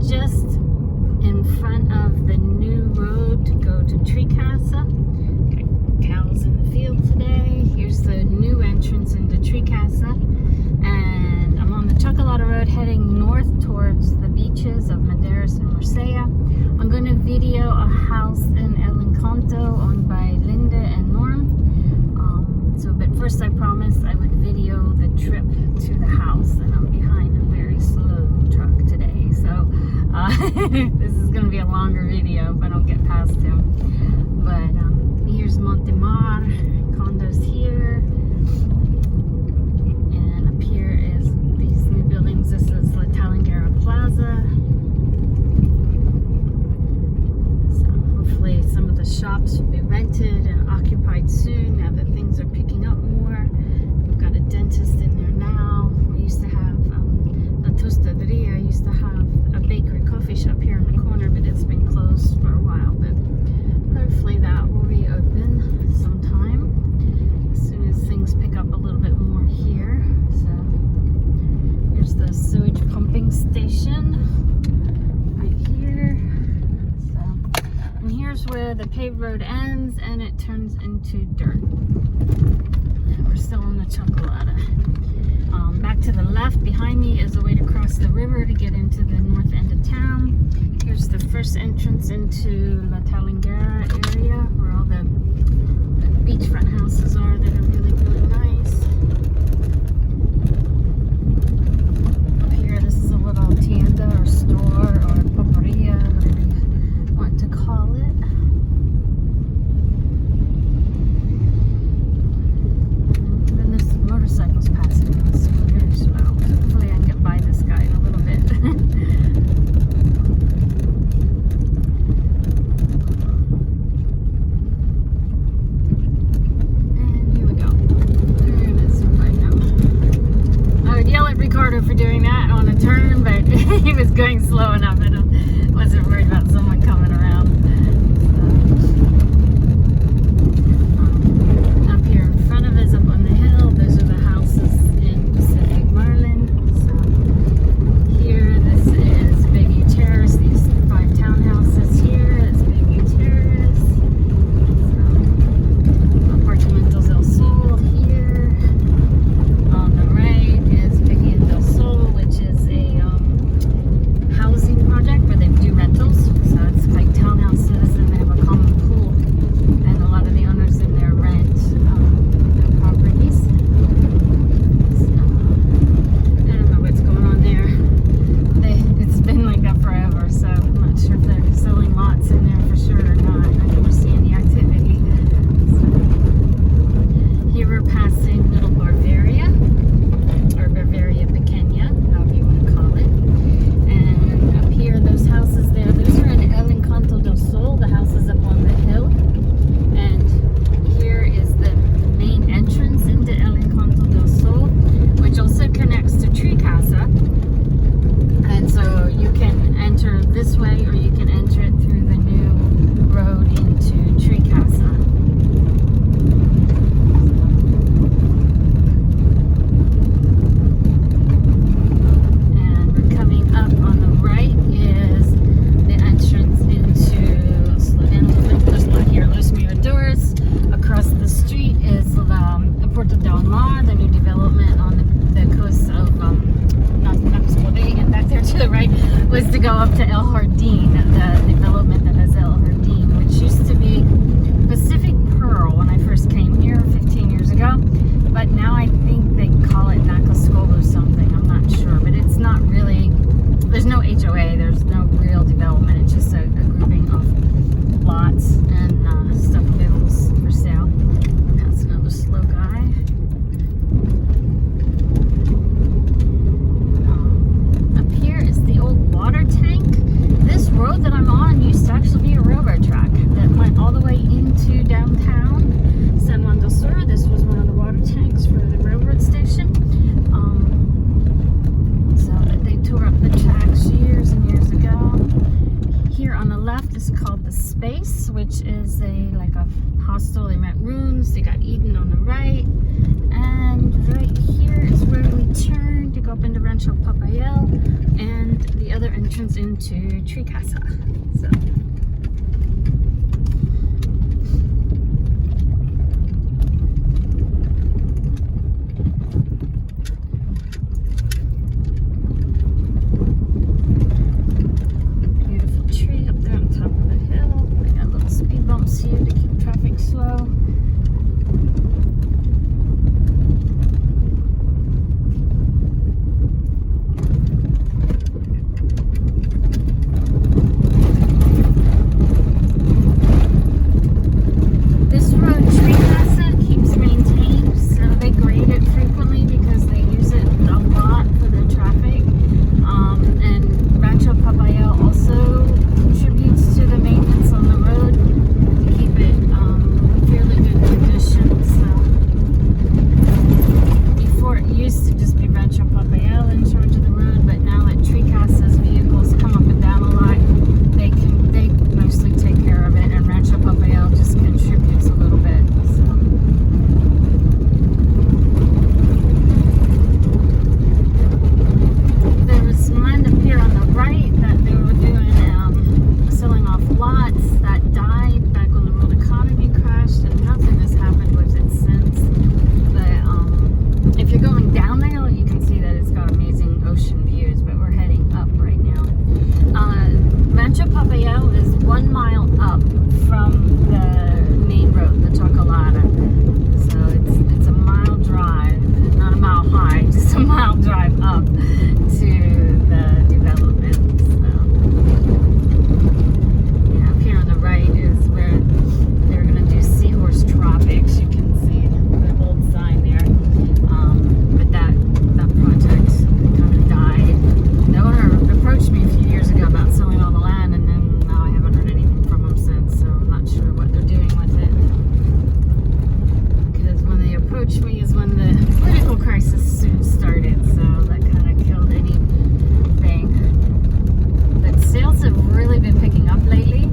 just in front of the new road to go to Tree Casa. Got cows in the field today. Here's the new entrance into Tree Casa. And I'm on the Chocolate Road heading north towards the beaches of Madeiras and Marsella. I'm going to video a house in El Encanto owned by Linda and Norm. But first I promised I would video the trip to the house, and I'm behind a very slow truck today. So this is going to be a longer video if I don't get past him. But here's Montemar, condos here. And up here is these new buildings. This is La Talangera Plaza. Hopefully some of the shops will be rented and occupied soon now that things are picking up more. We've got a dentist in there now. We used to have La Tostaderia. I used to have a bakery coffee shop here in the corner, but it's been closed for a while. But hopefully that will reopen sometime as soon as things pick up a little bit more here. So here's the sewage pumping station right here. And here's where the paved road ends and it turns into dirt. And we're still on the Chocolata. Back to the left behind me is a way to cross the river to get into the north end of town. Here's the first entrance into La Talangera area where all the beachfront houses are that are really, really nice. Up here, this is a little tienda or store or pulperia, whatever you want to call it. And then there's motorcycles passing us very slow. Hopefully I can get by this guy in a little bit. And here we go. There it is right now. I would yell at Ricardo for doing that on a turn, but he was going slow enough. I wasn't worried about someone coming around. Up here in front of us, up on the hill, those are the houses in Pacific Marlin. So here, this is Bayview Terrace. These 5 townhouses here is Bayview Terrace. Apartamentos del Sol here. On the right is Bayview del Sol, which is a housing project where they do rentals. So it's like townhouses and they have a common pool, and a lot of the owners in there rent their properties. So, I don't know what's going on there. It's been like that forever, so I'm not sure if they're selling lots in there for sure or not. I never see any activity. So, here we're passing Little Bavaria, or Bavaria Pequeña, however you want to call it. And up here, those houses there, those are in El Encanto del Sol, the houses up on the hill. And here is the main entrance into El Encanto del Sol, which also connects to Tree Casa. And so you can enter this way, or you can enter it through the new road into Tree Casa. And we're coming up on the right is the entrance into, slow down a little bit, there's a lot here, Los Miradores. Across the street is Puerto del Mar, the new development on the coast of and back there to the right was to go up to El Jardín, the development that has El Jardín, which used to be Pacific Pearl when I first came here 15 years ago, but now I think they call it Nacoscob or something, I'm not sure, but it's not really, there's no HOA, there's no real development, it's just a grouping of lots and stuff available for sale. That's another slow guy. Up here is the old water tank. This road that I'm on used to actually be a railroad track that went all the way into downtown San Juan del Sur. This was one of the water tanks for the railroad station. So they tore up the tracks years and years ago. Here on the left is called the Space, which is like a hostel. They rent rooms. They got Eden on the right, and right here is where we turn to go up into Rancho Papayal, and the other entrance entrance into Tree Casa. So. Here to keep traffic slow. This road, Tree Casa, keeps maintained, so they grade it frequently because they use it a lot for their traffic. And Rancho Papayal also contributes to the maintenance on the road. Fairly good condition. So before it used to just be Rancho Papayal in charge of the road, but now that Tree Casa's vehicles come up and down a lot, they mostly take care of it, and Rancho Papayal just contributes a little bit. So there was one up here on the right that they were doing selling off lots that died back when the world economy crashed, and nothing has happened with it since. But if you're going down there, you can see that it's got amazing ocean views, but we're heading up right now. Rancho Papayal is 1 mile up from the main road, the Chocolata. So it's a mile drive, not a mile high, just a mile drive up to the development. So yeah, up here on the right is where they're going to do Seahorse Tropics. You can see the old sign there. But that project kind of died. The owner approached me a few years ago about selling all the land, and then now I haven't heard anything from them since, so I'm not sure what they're doing with it. Because when they approached me is when the political crisis soon started, so that kind of killed anything. But sales have really been picking up lately.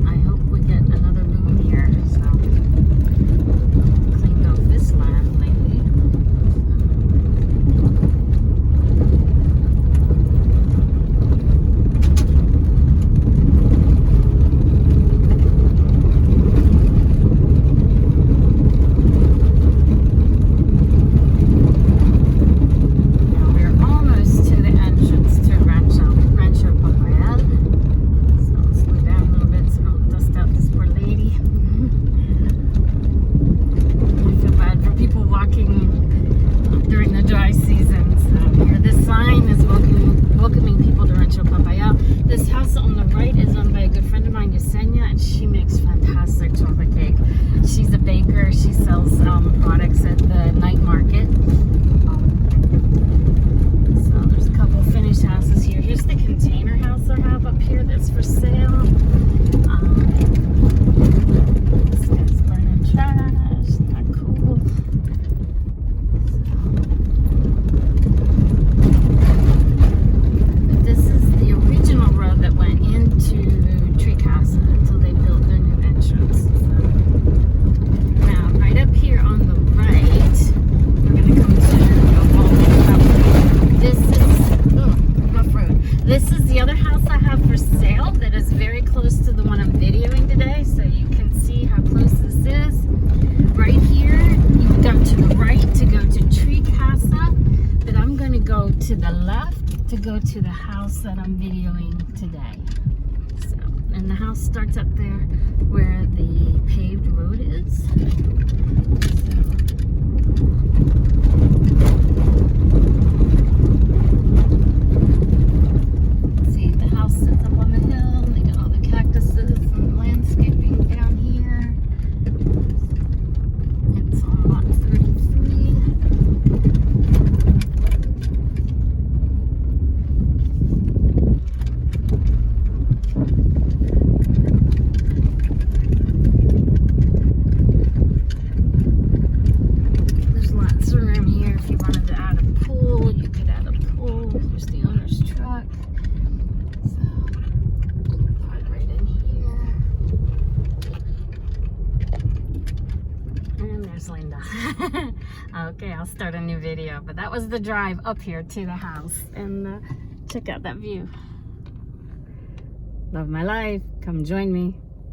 I hope we get another boom here. So cleaned off this land lately. Now we're almost to the entrance to Rancho Papayal. So I'll slow down a little bit so I don't dust out this poor lady. I feel bad for people walking during the dry season. So here, this sign is welcoming people to Rancho Papayal. This house on the right is owned by a good friend of mine, Yesenia, and she makes fantastic chocolate cake. She's a baker. She sells products at the night market. So there's a couple finished houses here. Here's the container house I have up here that's for sale. This guy's burning trash. Isn't that cool? But this is the original road that went into Tree Casa until they built their new entrance. So, now, right up here on the right, we're going to come to a wall. This is rough road. This is the other house I have for sale that is very close to the one I'm videoing today, so you can see how close this is. Right here, you go to the right to go to Tree Casa, but I'm going to go to the left to go to the house that I'm videoing today. So, and the house starts up there where the paved road is. See, the house sits up on the hill. They got all the cactuses and landscaping down here. It's on lot 33. Okay, I'll start a new video. But that was the drive up here to the house. And check out that view. Love my life. Come join me.